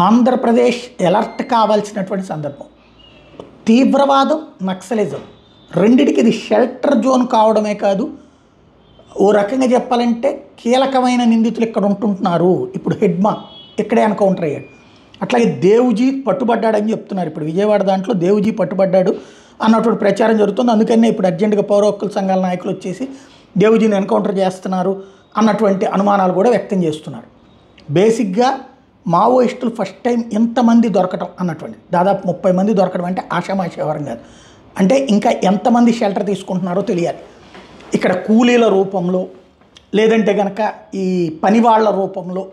Andhra Pradesh alert కావాల్సినటువంటి సందర్భం. తీవ్రవాదం, naxalism రెండిటికి ఇది షెల్టర్ జోన్ కావడమే కాదు, ఓ రకంగా చెప్పాలంటే కీలకమైన నిందితులు ఇక్కడ ఉంటుంటున్నారు. ఇప్పుడు హెడ్మా ఇక్కడే ఎన్కౌంటర్ అయ్యాడు. అట్లాగే దేవుజీ పట్టుబడ్డాడని చెప్తున్నారు. ఇప్పుడు విజయవాడ దాంట్లో దేవుజీ పట్టుబడ్డాడు అన్నటువంటి ప్రచారం జరుగుతుంది. అందుకనే ఇప్పుడు అర్జెంటుగా పౌర హక్కుల సంఘాల నాయకులు వచ్చేసి దేవుజీని ఎన్కౌంటర్ చేస్తున్నారు అన్నటువంటి అనుమానాలు కూడా వ్యక్తం చేస్తున్నారు. బేసిక్గా మావోయిస్టులు ఫస్ట్ టైం ఇంతమంది దొరకటం అన్నటువంటి, దాదాపు 30 మంది దొరకడం అంటే ఆషామాషి వ్యవహారం కాదు. అంటే ఇంకా ఎంతమంది షెల్టర్ తీసుకుంటున్నారో తెలియాలి. ఇక్కడ కూలీల రూపంలో లేదంటే కనుక ఈ పనివాళ్ల రూపంలో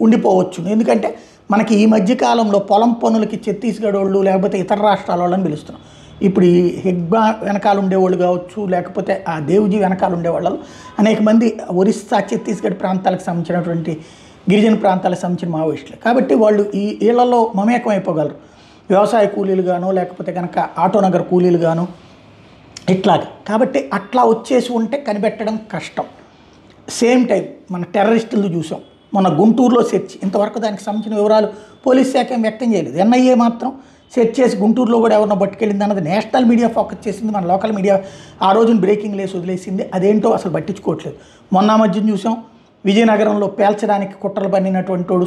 ఉండిపోవచ్చు. ఎందుకంటే మనకి ఈ మధ్యకాలంలో పొలం పనులకి ఛత్తీస్గఢ్ వాళ్ళు లేకపోతే ఇతర రాష్ట్రాల వాళ్ళని పిలుస్తున్నాం. ఇప్పుడు ఈ హెగ్బా వెనకాల ఉండేవాళ్ళు కావచ్చు, లేకపోతే ఆ దేవుజీ వెనకాల ఉండేవాళ్ళు అనేక మంది ఒరిస్సా, ఛత్తీస్గఢ్ ప్రాంతాలకు సంబంధించినటువంటి గిరిజన ప్రాంతాలకు సంబంధించిన మావోయిస్టులు. కాబట్టి వాళ్ళు ఈ ఇళ్లలో మమేకం అయిపోగలరు. వ్యవసాయ కూలీలు గాను, లేకపోతే కనుక ఆటోనగర్ కూలీలు గాను, ఇట్లాగే. కాబట్టి అట్లా వచ్చేసి ఉంటే కనిపెట్టడం కష్టం. సేమ్ టైం మన టెర్రరిస్టులు చూసాం. మన గుంటూరులో సెర్చ్, ఇంతవరకు దానికి సంబంధించిన వివరాలు పోలీస్ శాఖ ఏం వ్యక్తం చేయలేదు. ఎన్ఐఏ మాత్రం సెర్చ్ చేసి గుంటూరులో కూడా ఎవరినో పట్టుకెళ్ళింది అన్నది నేషనల్ మీడియా ఫోకస్ చేసింది. మన లోకల్ మీడియా ఆ రోజున బ్రేకింగ్ లేసి వదిలేసింది. అదేంటో అసలు పట్టించుకోవట్లేదు. మొన్న మధ్యన చూసాం, విజయనగరంలో పేల్చడానికి కుట్రలు పన్నినటువంటి వాడు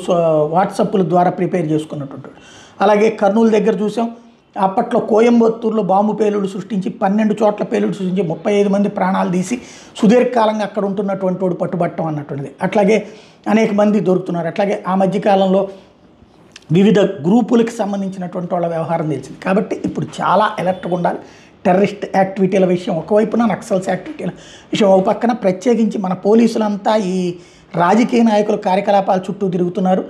వాట్సాప్ల ద్వారా ప్రిపేర్ చేసుకున్నటువంటి. అలాగే కర్నూలు దగ్గర చూసాం, అప్పట్లో కోయంబత్తూరులో బాంబు పేలుడు సృష్టించి 12 చోట్ల పేలుడు సృష్టించి 35 మంది ప్రాణాలు తీసి సుదీర్ఘకాలంగా అక్కడ ఉంటున్నటువంటి వాడు పట్టుబట్టడం అన్నటువంటిది. అట్లాగే అనేక మంది దొరుకుతున్నారు. అట్లాగే ఆ మధ్యకాలంలో వివిధ గ్రూపులకు సంబంధించినటువంటి వాళ్ళ వ్యవహారం తెలిసింది. కాబట్టి ఇప్పుడు చాలా అలర్ట్గా ఉండాలి. టెర్రరిస్ట్ యాక్టివిటీల విషయం ఒకవైపున, నక్సల్స్ యాక్టివిటీల విషయం ఒక పక్కన. ప్రత్యేకించి మన పోలీసులంతా ఈ రాజకీయ నాయకుల కార్యకలాపాల చుట్టూ తిరుగుతున్నారు,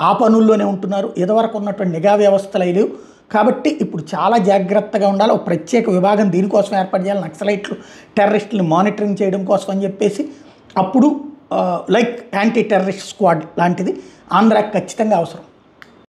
ఆ పనుల్లోనే ఉంటున్నారు. ఇదివరకు ఉన్నటువంటి నిఘా వ్యవస్థలు లేవు. కాబట్టి ఇప్పుడు చాలా జాగ్రత్తగా ఉండాలి. ఒక ప్రత్యేక విభాగం దీనికోసం ఏర్పాటు చేయాలి. నక్సలైట్లు, టెర్రరిస్టులు మానిటరింగ్ చేయడం కోసం అని చెప్పేసి అప్పుడు లైక్ యాంటీ టెర్రరిస్ట్ స్క్వాడ్ లాంటిది ఆంధ్రాకి ఖచ్చితంగా అవసరం.